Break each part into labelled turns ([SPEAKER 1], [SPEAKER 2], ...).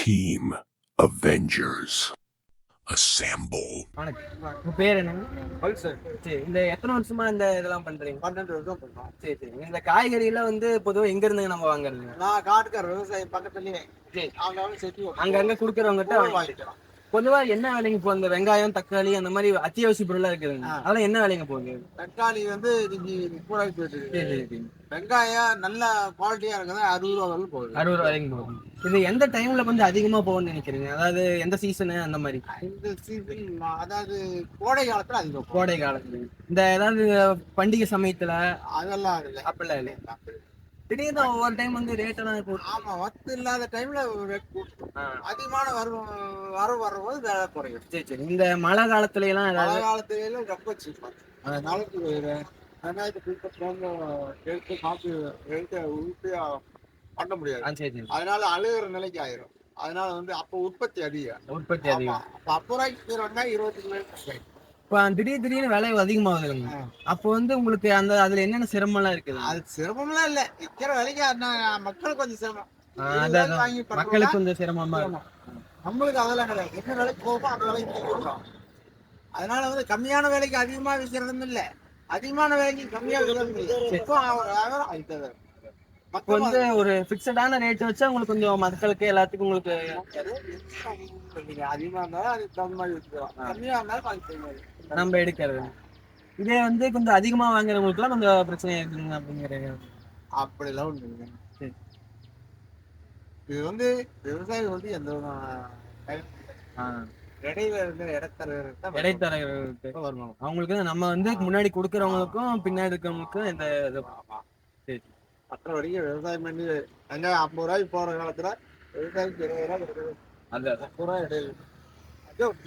[SPEAKER 1] Team Avengers. Assemble.
[SPEAKER 2] வணக்கம். உங்க பேர் என்னங்க?
[SPEAKER 3] பல்சர்
[SPEAKER 2] சரி. இந்த எத்தனை வருஷமா இந்த இதெல்லாம் பண்றீங்க?
[SPEAKER 3] 12 வருஷம் பண்றோம்.
[SPEAKER 2] சரி, சரி. இந்த காய்கறி எல்லாம் வந்து பொதுவா எங்க இருந்துங்க நம்ம வாங்குறதுங்க?
[SPEAKER 3] நான் காட்டுக்கார விவசாயி பக்கத்துலயே
[SPEAKER 2] சரி.
[SPEAKER 3] அவங்க செட்டி
[SPEAKER 2] அங்கங்க குடுக்கறவங்ககிட்ட
[SPEAKER 3] வாங்கிக்கலாம்.
[SPEAKER 2] பொதுவா என்ன விலைங்க போகுது? இந்த வெங்காயம், தக்காளி அந்த மாதிரி அத்தியாவசிய பொருளா இருக்குதுங்க.
[SPEAKER 3] ஆ.
[SPEAKER 2] அதெல்லாம் என்ன விலைங்க போகுது?
[SPEAKER 3] தக்காளி வந்து இன்னைக்கு கூடாது போயிட்டு இருக்கு.
[SPEAKER 2] சரி, சரி.
[SPEAKER 3] வெங்காயம் நல்ல குவாலிட்டியா இருக்குது 60 ரூபா வரலும் போகுது.
[SPEAKER 2] 60 ரூபா வரைக்கும் போகுது. இது எந்த டைம்ல கொஞ்சம் அதிகமா போகும்னு நினைக்கிறீங்க? அதாவது எந்த சீசனு அந்த மாதிரி?
[SPEAKER 3] இந்த சீசன் அதாவது கோடை காலத்துல அதிகம் போகும்.
[SPEAKER 2] கோடை காலத்துல. இந்த ஏதாவது பண்டிகை சமயத்துல
[SPEAKER 3] அதெல்லாம் இல்லை.
[SPEAKER 2] அப்படிலாம் இல்லை. திடீர்னு ஒவ்வொரு டைம் வந்து ரேட் எல்லாம் போட்டு.
[SPEAKER 3] ஆமா, வத்து இல்லாத டைம்ல அதிகமான வரவு வரும்போது வேலை குறையும்.
[SPEAKER 2] சரி, சரி. இந்த மழை காலத்துல எல்லாம்
[SPEAKER 3] மழை
[SPEAKER 2] ஏதாவது
[SPEAKER 3] காலத்துல ரொம்ப சீப்பா நாளைக்கு வெங்காயத்தை எடுத்து காப்பி எடுத்து உறுதியா பண்ண முடியாது.
[SPEAKER 2] சரி, சரி.
[SPEAKER 3] அதனால அழுகிற நிலைக்கு ஆயிரும். அதனால வந்து அப்போ உற்பத்தி அதிகம்.
[SPEAKER 2] உற்பத்தி அதிகம்.
[SPEAKER 3] அப்ப 10 ரூபாய்க்கு வெங்காயம் 25
[SPEAKER 2] இப்ப திடீர்னு விலை அதிகமாகுதுங்க. அப்போ வந்து உங்களுக்கு அதுல என்னென்ன சிரமம் எல்லாம் இருக்குது?
[SPEAKER 3] அது சிரமம்லாம் இல்ல. விக்கிற விலைக்கு மக்களுக்கு கொஞ்சம் சிரமம்.
[SPEAKER 2] அதான்
[SPEAKER 3] வாங்கி
[SPEAKER 2] மக்களுக்கு கொஞ்சம் சிரமமா இருக்கும்.
[SPEAKER 3] நம்மளுக்கு அதெல்லாம் கிடையாது. என்ன விலைக்கு போகும் அந்த விலைக்கு கொடுக்குறோம். அதனால வந்து கம்மியான விலைக்கு அதிகமா விற்கிறதும் இல்ல, அதிகமான விலைக்கு கம்மியா விற்கிறதும் இல்ல.
[SPEAKER 2] இப்போ வந்து ஒரு பிக்சடான ரேட் வச்சா உங்களுக்கு கொஞ்சம் மக்களுக்கு எல்லாத்துக்கும் உங்களுக்கு
[SPEAKER 3] அதிகமா இருந்தாலும் அதுக்கு தகுந்த மாதிரி விற்கிறோம், கம்மியா இருந்தாலும் அதுக்கு தகுந்த மாதிரி
[SPEAKER 2] நம்ம எடுக்கிறது. இதே வந்து கொஞ்சம் அதிகமா வாங்குறவங்களுக்குலாம் கொஞ்சம் பிரச்சனை இருக்குங்க அப்படிங்கிறது.
[SPEAKER 3] அப்படிலாம் ஒண்ணு இல்லைங்க.
[SPEAKER 2] சரி.
[SPEAKER 3] இது வந்து விவசாயி வந்து எந்த இடையில இருக்கிற
[SPEAKER 2] இடைத்தரகர்களுக்கு வருவாங்க. அவங்களுக்கு நம்ம வந்து முன்னாடி கொடுக்கறவங்களுக்கும் பின்னாடி இருக்கிறவங்களுக்கும் இந்த சரி.
[SPEAKER 3] மற்றபடிக்கு விவசாயம் பண்ணி வெங்காயம் 50 ரூபாய்க்கு போற காலத்துல விவசாயிக்கு 20 ரூபாய் கொடுக்குறது.
[SPEAKER 2] அது
[SPEAKER 3] 30 ரூபாய் இடையில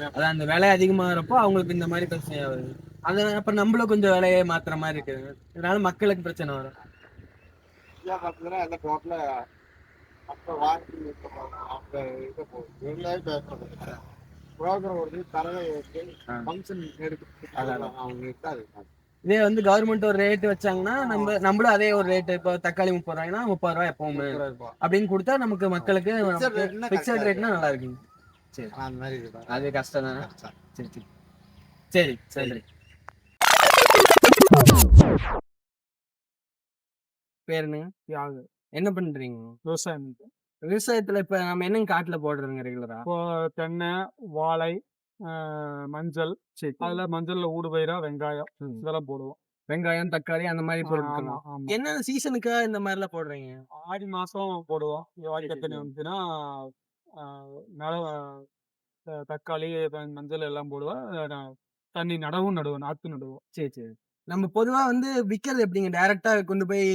[SPEAKER 2] அதான் அந்த விலை அதிகமாகிறப்போ அவங்களுக்கு இந்த மாதிரி பிரச்சனை வருது. அது அப்ப நம்மளும் கொஞ்சம் விலையை மாத்துற மாதிரி இருக்குது. இதனால மக்களுக்கு பிரச்சனை வரும்.
[SPEAKER 3] பார்த்தீங்கன்னா எல்லாம் டோட்டல அப்ப வாங்கி அவங்க இதை போகுது. விவசாயம் பேசுறாங்க புரோக்கர் ஒரு தரவை ஃபங்க்ஷன் எடுத்து அவங்க இருக்காது.
[SPEAKER 2] இதே வந்து கவர்மெண்ட் ஒரு ரேட் வச்சாங்கன்னா நம்மளும் அதே ஒரு ரேட். இப்போ தக்காளி 30 ரூபாய்னா 30 ரூபாய் எப்பவுமே அப்படின்னு கொடுத்தா நமக்கு மக்களுக்கு பிக்சட் ரேட்னா நல்லா இருக்குங்க. சரி,
[SPEAKER 3] அந்த மாதிரி இருக்கு.
[SPEAKER 2] அது கஷ்டம் தானே. சரி, சரி, சரி, சரி. பேர் என்னங்க? தியாகு. என்ன பண்றீங்க?
[SPEAKER 4] விவசாயம்.
[SPEAKER 2] விவசாயத்துல இப்ப நம்ம என்னங்க காட்டுல போடுறதுங்க ரெகுலரா?
[SPEAKER 4] இப்போ தென்னை, வாழை, மஞ்சள்.
[SPEAKER 2] சரி.
[SPEAKER 4] அதுல மஞ்சள்ல ஊடுபயிரா வெங்காயம் இதெல்லாம் போடுவோம்.
[SPEAKER 2] வெங்காயம், தக்காளி அந்த மாதிரி பொருட்கள்.
[SPEAKER 4] ஆமா, ஆமா.
[SPEAKER 2] என்ன சீசனுக்கா இந்த மாதிரி எல்லாம் போடுறீங்க?
[SPEAKER 4] ஆடி மாசம் போடுவோம். வாடி தண்ணி வந்துச்சுன்னா தக்காளி, மஞ்சள் எல்லாம் போடுவோம். தண்ணி நடுவோம், நாத்து நடுவோம்.
[SPEAKER 2] சரி, சரி. நம்ம பொதுவா வந்து விக்கிறது எப்படிங்க? டைரக்டா கொண்டு போய்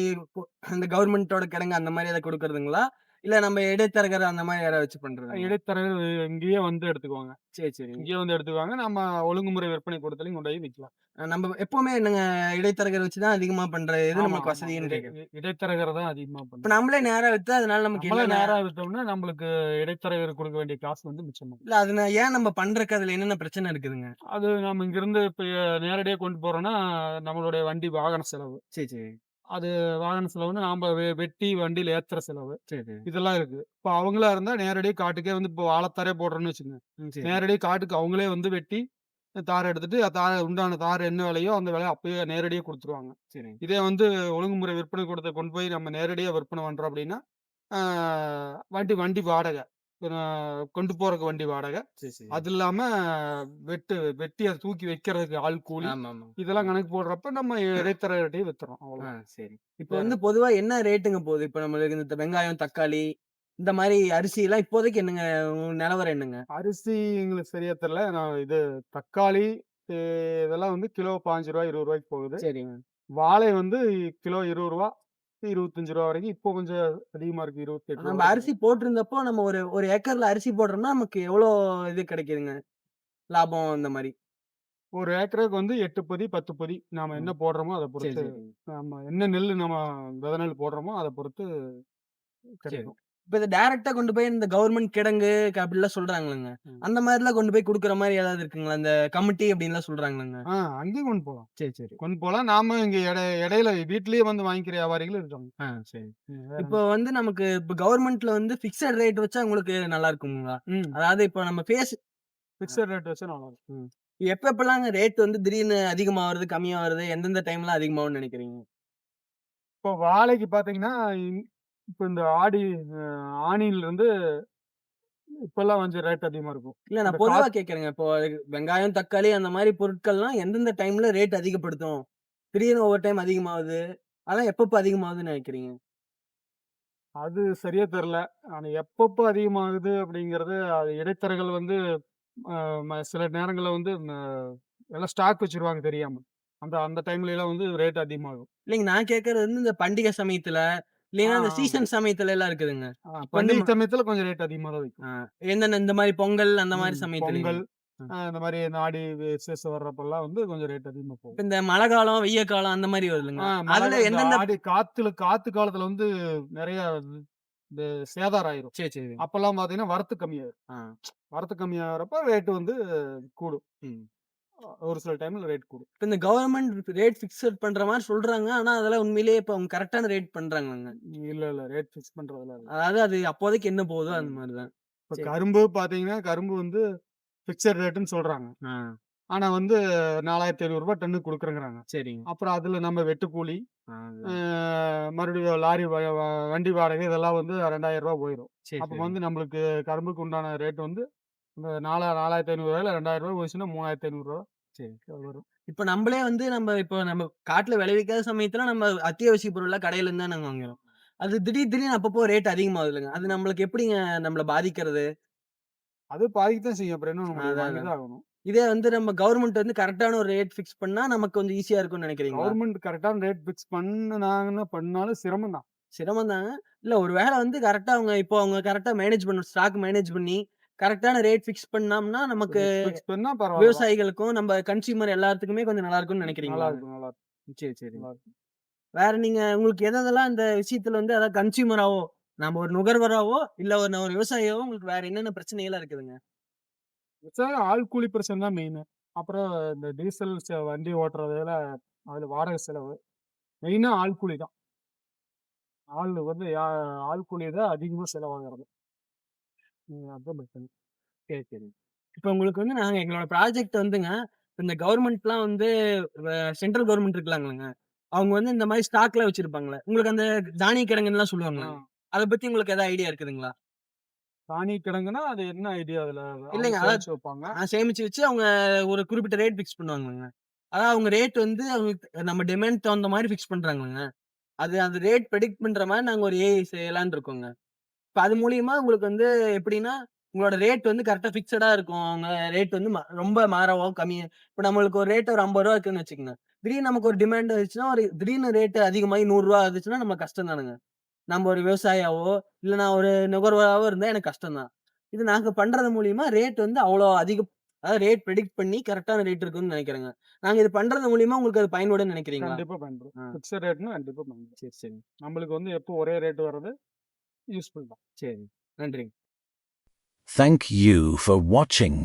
[SPEAKER 2] இந்த கவர்மெண்டோட கிடங்கு அந்த மாதிரி எதாவது கொடுக்கறதுங்களா? இல்ல நம்ம இடைத்தரகர் அந்த மாதிரி யாராவது வச்சு பண்றது?
[SPEAKER 4] இடைத்தரகர் இங்கேயே வந்து எடுத்துக்குவாங்க.
[SPEAKER 2] சரி, சரி.
[SPEAKER 4] இங்கேயே வந்து எடுத்துக்குவாங்க. நம்ம ஒழுங்குமுறை விற்பனை கூடத்துலயும் கொண்டு போய் விற்கலாம்.
[SPEAKER 2] நம்ம எப்பவுமே என்னங்க இடைத்தரகர் வச்சுதான் அதிகமா பண்ற எது நமக்கு வசதின்னு கேக்குறேன்.
[SPEAKER 4] இடைத்தரகர் தான் அதிகமா
[SPEAKER 2] இப்ப
[SPEAKER 4] பண்ணுவோம்.
[SPEAKER 2] நம்மளே நேரா வித்தா அதனால நமக்கு
[SPEAKER 4] நம்மளே
[SPEAKER 2] என்ன
[SPEAKER 4] நேரா வித்தோம்னா நம்மளுக்கு இடைத்தரகர் கொடுக்க வேண்டிய காசு வந்து மிச்சமாகும்.
[SPEAKER 2] இல்ல அதுல ஏன் நம்ம பண்றதுக்கு அதுல என்னென்ன பிரச்சனை இருக்குதுங்க?
[SPEAKER 4] அது நம்ம இங்கிருந்து இப்ப நேரடியா கொண்டு போறோம்னா நம்மளுடைய வண்டி வாகன செலவு.
[SPEAKER 2] சரி, சரி.
[SPEAKER 4] அது வாகன செலவு வந்து நாம வெட்டி வண்டியில ஏத்துற செலவு.
[SPEAKER 2] சரி, சரி.
[SPEAKER 4] இதெல்லாம் இருக்கு. இப்ப அவங்களா இருந்தா நேரடியா காட்டுக்கே வந்து இப்போ வாழைத்தாரே போடுறோம்னு வச்சுக்கோங்க.
[SPEAKER 2] சரி.
[SPEAKER 4] நேரடியா காட்டுக்கு அவங்களே வந்து வெட்டி தார் எடுத்துட்டு உண்டான தார் என்ன விலையோ அந்த விலையை அப்பயே நேரடியா குடுத்துருவாங்க.
[SPEAKER 2] சரி.
[SPEAKER 4] இதே வந்து ஒழுங்குமுறை விற்பனை கூடத்த கொண்டு போய் நம்ம நேரடியா விற்பனை பண்றோம் அப்படின்னா, ஆ வண்டி வாடகை. கொண்டு போறதுக்கு வண்டி வாடகை.
[SPEAKER 2] சரி, சரி.
[SPEAKER 4] அது இல்லாம வெட்டி அத தூக்கி வைக்கிறதுக்கு ஆள் கூலி.
[SPEAKER 2] ஆமாமா.
[SPEAKER 4] இதெல்லாம் கணக்கு போடுறப்ப நம்ம இடைத்தரகர்ட்டயே வித்துறோம். அவ்வளவுதான்.
[SPEAKER 2] சரி. இப்ப வந்து பொதுவா என்ன ரேட்டுங்க போகுது? இப்ப நம்மளுக்கு இந்த வெங்காயம், தக்காளி இந்த மாரி அரிசி எல்லாம் இப்போதைக்கு என்னங்க நிலவரம் என்னங்க?
[SPEAKER 4] அரிசி எங்களுக்கு சரியா தெரியல. இது தக்காளி எ இதெல்லாம் வந்து கிலோ ரூ. 15 ரூ. 20 போகுது.
[SPEAKER 2] சரிங்க.
[SPEAKER 4] வாழை வந்து கிலோ ரூ. 20 25 வரைக்கும். இப்போ கொஞ்சம் அதிகமா இருக்கு. 28
[SPEAKER 2] நம்ம அரிசி போட்டிருந்தப்போ நம்ம ஒரு ஒரு ஏக்கர்ல அரிசி போடுறோம்னா நமக்கு எவ்வளோ இது கிடைக்குதுங்க? லாபம் இந்த மாரி.
[SPEAKER 4] ஒரு ஏக்கருக்கு வந்து 8 பொதி, 10 பொதி. நாம என்ன போடுறோமோ அத
[SPEAKER 2] சரி,
[SPEAKER 4] பொறுத்து.
[SPEAKER 2] சரி.
[SPEAKER 4] ஆமா. என்ன நெல்லு நம்ம வித நெல் போடுறோமோ அத பொறுத்து
[SPEAKER 2] சரி.
[SPEAKER 4] கிடைக்கும்.
[SPEAKER 2] இப்ப இத டைரக்ட்டா கொண்டு போய் இந்த கவர்மெண்ட் கிடங்கு அப்படிலாம் சொல்றாங்கல்லங்க. அந்த மாரிலாம் கொண்டு போய் குடுக்குற மாரி ஏதாவது இருக்குங்களா? இந்த கமிட்டி அப்படின்லாம் சொல்றாங்கல்லங்க.
[SPEAKER 4] அங்கேயும் கொண்டு போலாம்.
[SPEAKER 2] சரி.
[SPEAKER 4] கொண்டு போலாம். நாம இங்க இடையில வீட்லயே வந்து வாங்கிக்கிற வியாபாரிகளும் இருக்காங்க.
[SPEAKER 2] சரி.
[SPEAKER 4] வேற
[SPEAKER 2] இப்போ வந்து நமக்கு இப்ப கவர்மெண்ட்ல வந்து பிக்ஸட் ரேட் வச்சா உங்களுக்கு நல்லா இருக்குங்களா? அதாவது இப்போ நம்ம
[SPEAKER 4] ஃபிக்ஸட் ரேட் வச்சா நல்லாருக்கும்.
[SPEAKER 2] எப்பலாங்க ரேட் வந்து திடீர்னு அதிகமாவறது, கம்மியாவறது, எந்தெந்த டைம்ல அதிகமாகும்னு நெனைக்கிறீங்க?
[SPEAKER 4] இப்போ வாழைக்கு பார்த்தீங்கன்னா, இப்ப இந்த அ ஆனியிலிருந்து இப்பல்லாம் கொஞ்சம் ரேட் அதிகமா இருக்கும்.
[SPEAKER 2] இல்ல
[SPEAKER 4] அந்த
[SPEAKER 2] நான் பொதுவா கேட்கிறேங்க. இப்போ வெங்காயம், தக்காளி அந்த மாரி பொருட்கள்லாம் எந்தெந்த டைம்ல ரேட் அதிகப்படுத்தும்? திடீர்னு ஒவ்வொரு டைம் அதிகமாவுது. அதெல்லாம் எப்பப்ப அதிகமாகுதுன்னு நெனைக்கிறீங்க?
[SPEAKER 4] அது சரியா தெரியல. ஆனா எப்பப்போ அதிகமாகுது அப்படிங்கிறது, அது இடைத்தரகர்கள் வந்து சில நேரங்கள்ல வந்து எல்லாம் ஸ்டாக் வச்சுருவாங்க தெரியாம. அந்த அந்த டைம்லலாம் வந்து ரேட் அதிகமாகும்.
[SPEAKER 2] இல்லைங்க நான் கேட்கறது வந்து இந்த பண்டிகை சமயத்துல, இல்லைன்னா இந்த
[SPEAKER 4] ஆமா.
[SPEAKER 2] சீசன் சமயத்துல எல்லாம் இருக்குதுங்க. இப்ப வந்து
[SPEAKER 4] பண்டிகை சமயத்துல கொஞ்சம் ரேட் அதிகமா தான் விக்கும்.
[SPEAKER 2] ஆ என்னென்ன இந்த மாரி பொங்கல் அந்த மாரி சமயத்துலங்க.
[SPEAKER 4] பொங்கல், இந்த மாரி ஆடி விசேஷம் வர்றப்பல்லாம் வந்து கொஞ்சம் ரேட் அதிகமா போகும்.
[SPEAKER 2] இப்ப இந்த மழை காலம், வெய்ய காலம் அந்த மாரி வருதுங்க. அதுல
[SPEAKER 4] இந்த
[SPEAKER 2] எந்தெந்த
[SPEAKER 4] ஆடி காத்து காலத்துல வந்து நெறைய இந்த சேதாரம் ஆயிரும்.
[SPEAKER 2] சரி.
[SPEAKER 4] அப்பல்லாம் பார்த்தீங்கன்னா வரத்து கம்மியாயிரும்.
[SPEAKER 2] ஆ.
[SPEAKER 4] வரத்து கம்மியாகுறப்ப ரேட் வந்து கூடும்.
[SPEAKER 2] ம்.
[SPEAKER 4] ஒரு சில டைம்ல ரேட் கூடும்.
[SPEAKER 2] இப்ப இந்த கவர்ன்மெண்ட் ரேட் ஃபிக்ஸட் பண்ற மாரி சொல்றாங்க. ஆனா அதெல்லாம் உண்மையிலேயே இப்ப அவங்க கரெக்ட்டான ரேட் பண்றாங்களாங்க?
[SPEAKER 4] இல்ல ரேட் ஃபிக்ஸ் பண்றதெல்லாம் இல்ல.
[SPEAKER 2] அதாவது அது அப்போதைக்கு என்ன போகுதோ அந்த
[SPEAKER 4] ம்.
[SPEAKER 2] மாரி தான்.
[SPEAKER 4] இப்ப
[SPEAKER 2] சரி.
[SPEAKER 4] கரும்பு பார்த்தீங்கன்னா, கரும்பு வந்து ஃபிக்ஸட் ரேட்டுன்னு சொல்றாங்க.
[SPEAKER 2] ஆ.
[SPEAKER 4] ஆனா வந்து ரூ. 4,500 டன்னுக்கு குடுக்குறேங்கிறாங்க.
[SPEAKER 2] சரிங்க.
[SPEAKER 4] அப்புறம் அதுல நம்ம வெட்டுக்கூலி,
[SPEAKER 2] ஆ.
[SPEAKER 4] அ மறுபடியும் லாரி வண்டி வாடகை இதெல்லாம் வந்து ரூ. 2,000 போயிரும். அப்ப
[SPEAKER 2] சரி.
[SPEAKER 4] வந்து நம்மளுக்கு கரும்புக்கு உண்டான ரேட் வந்து இந்த 4,500 ரூ. 2,000 போச்சுன்னா ரூ. 3,500
[SPEAKER 2] சரி.
[SPEAKER 4] வரும்.
[SPEAKER 2] இப்ப நம்பளே வந்து நம்ம காட்டுல விளைவிக்காத சமயத்துல நம்ம அத்தியாவசிய பொருள்லாம் கடையில இருந்து தான் நாங்க வாங்குறோம். அது திடீர்னு அப்பப்போ ரேட் அதிகமாகுதுல்லங்க. அது நம்மளுக்கு எப்படிங்க நம்மள பாதிக்கிறது?
[SPEAKER 4] அது பாதிக்கத்தான் செய்யும். அப்புறம் என்ன பண்ண முடியும்?
[SPEAKER 2] அதான்,
[SPEAKER 4] வாங்கி
[SPEAKER 2] அதான்.
[SPEAKER 4] தான் ஆகணும்.
[SPEAKER 2] இதே வந்து நம்ம கவர்மெண்ட் வந்து கரெக்ட்டான ஒரு ரேட் ஃபிக்ஸ் பண்ணா நமக்கு கொஞ்சம் ஈஸியா இருக்கும்னு நெனைக்கிறீங்களா?
[SPEAKER 4] கவர்மெண்ட் கரெக்ட்டான ரேட் ஃபிக்ஸ் பண்ணுனாங்கன்னா பண்ணாலும் சிரமம் தான்.
[SPEAKER 2] சிரமம் தாங்க. இல்ல ஒரு வேள வந்து கரெக்ட்டா அவங்க கரெக்ட்டா மேனேஜ் பண்ணணும். ஸ்டாக் மேனேஜ் பண்ணி கரெக்ட்டான ரேட் ஃபிக்ஸ் பண்ணோம்னா, நமக்கு
[SPEAKER 4] ரேட் ஃபிக்ஸ் பண்ணா பரவால்ல தான்.
[SPEAKER 2] விவசாயிகளுக்கும், நம்ம கன்சியூமர் எல்லாத்துக்குமே கொஞ்சம் நல்லா இருக்கும்னு நெனைக்கிறீங்களாங்க?
[SPEAKER 4] நல்லாருக்கும்.
[SPEAKER 2] சரி.
[SPEAKER 4] நல்லாருக்கும்.
[SPEAKER 2] வேற நீங்க உங்களுக்கு எதெல்லாம் இந்த விஷயத்துல வந்து அதாவது கன்சியூமராவோ, நாம ஒரு நுகர்வோராவோ, இல்ல ஒரு விவசாயியாவோ உங்களுக்கு வேற என்னென்ன பிரச்சனைகள்லாம் இருக்குதுங்க?
[SPEAKER 4] விவசாயம் ஆள் கூலி பிரச்சனை தான் மெயினு. அப்புறம் இந்த டீசல் வண்டி ஓட்டுறதுல அதுல வாடகை செலவு. மெயினா ஆள் கூலி தான். ஆள் வந்து ஆள் கூலி தான் அதிகமா செலவாகுறது. அதான் பிரச்சனை.
[SPEAKER 2] சரி. இப்ப உங்களுக்கு வந்து நாங்க எங்களோட ப்ராஜெக்ட் வந்துங்க, இந்த கவர்மெண்ட்லாம் வந்து சென்ட்ரல் கவர்மெண்ட் இருக்கலாங்கல்லங்க. அவங்க வந்து இந்த மாரி ஸ்டாக்லாம் வச்சிருப்பாங்கல்ல. உங்களுக்கு அந்த தானிய கிடங்குன்னுலாம்
[SPEAKER 4] ஆ.
[SPEAKER 2] சொல்லுவாங்கல்லங்க. அத பத்தி உங்களுக்கு ஏதாவது ஐடியா இருக்குதுங்களா?
[SPEAKER 4] தானிய கிடங்குனா அது என்ன ஐடியா அதுல? அவங்க
[SPEAKER 2] இல்லைங்க. அதாவது
[SPEAKER 4] சேமிச்சு வைப்பாங்க.
[SPEAKER 2] சேமிச்சு வச்சு அவங்க ஒரு குறிப்பிட்ட ரேட் ஃபிக்ஸ் பண்ணுவாங்கல்லங்க. அதாவது அவங்க ரேட் வந்து நம்ம டிமாண்ட் தகுந்த மாரி ஃபிக்ஸ் பண்றாங்கல்லங்க. அது அந்த ரேட் பிரெடிக்ட் பண்ற மாரி நாங்க ஒரு ஏஐ செய்யலான்னு இருக்கோங்க. இப்ப அது மூலியமா உங்களுக்கு வந்து எப்படின்னா, உங்களோட ரேட் வந்து கரெக்ட்டா ஃபிக்ஸடா இருக்கும். அவங்க ரேட் வந்து ரொம்ப மாறவோ, கம்மியா இப்ப நம்மளுக்கு ஒரு ரேட் ஒரு ரூ. 50 இருக்குன்னு வச்சுக்கங்க. திடீர்னு நமக்கு ஒரு டிமாண்ட் வந்துச்சுன்னா, ஒரு திடீர்னு ரேட் அதிகமாகி ரூ. 100 ஆச்சுன்னா நமக்கு கஷ்டம் தானங்க. நம்ம ஒரு விவசாயியாவோ, இல்ல நான் ஒரு நுகர்வோராவோ இருந்தா எனக்கு கஷ்டம் தான். இது நாங்க பண்றது மூலியமா ரேட் வந்து அவ்வளோ அதிகம் அதாவது ரேட் பிரெடிக்ட் பண்ணி கரெக்ட்டான ரேட் இருக்குன்னு நெனைக்கிறேங்க. நாங்க இது பண்றது மூலியமா உங்களுக்கு அது பயன்படும்னு நெனைக்கிறீங்களா?
[SPEAKER 4] கண்டிப்பா பயன்படும்.
[SPEAKER 2] ஆ.
[SPEAKER 4] பிக்ஸட் ரேட்னா கண்டிப்பா பயன்படும்.
[SPEAKER 2] சரி.
[SPEAKER 4] நம்மளுக்கு வந்து எப்போ ஒரே ரேட் வர்றது யூஸ்ஃபுல் தான்.
[SPEAKER 2] சரி. நன்றிங்க.
[SPEAKER 1] Thank you for watching.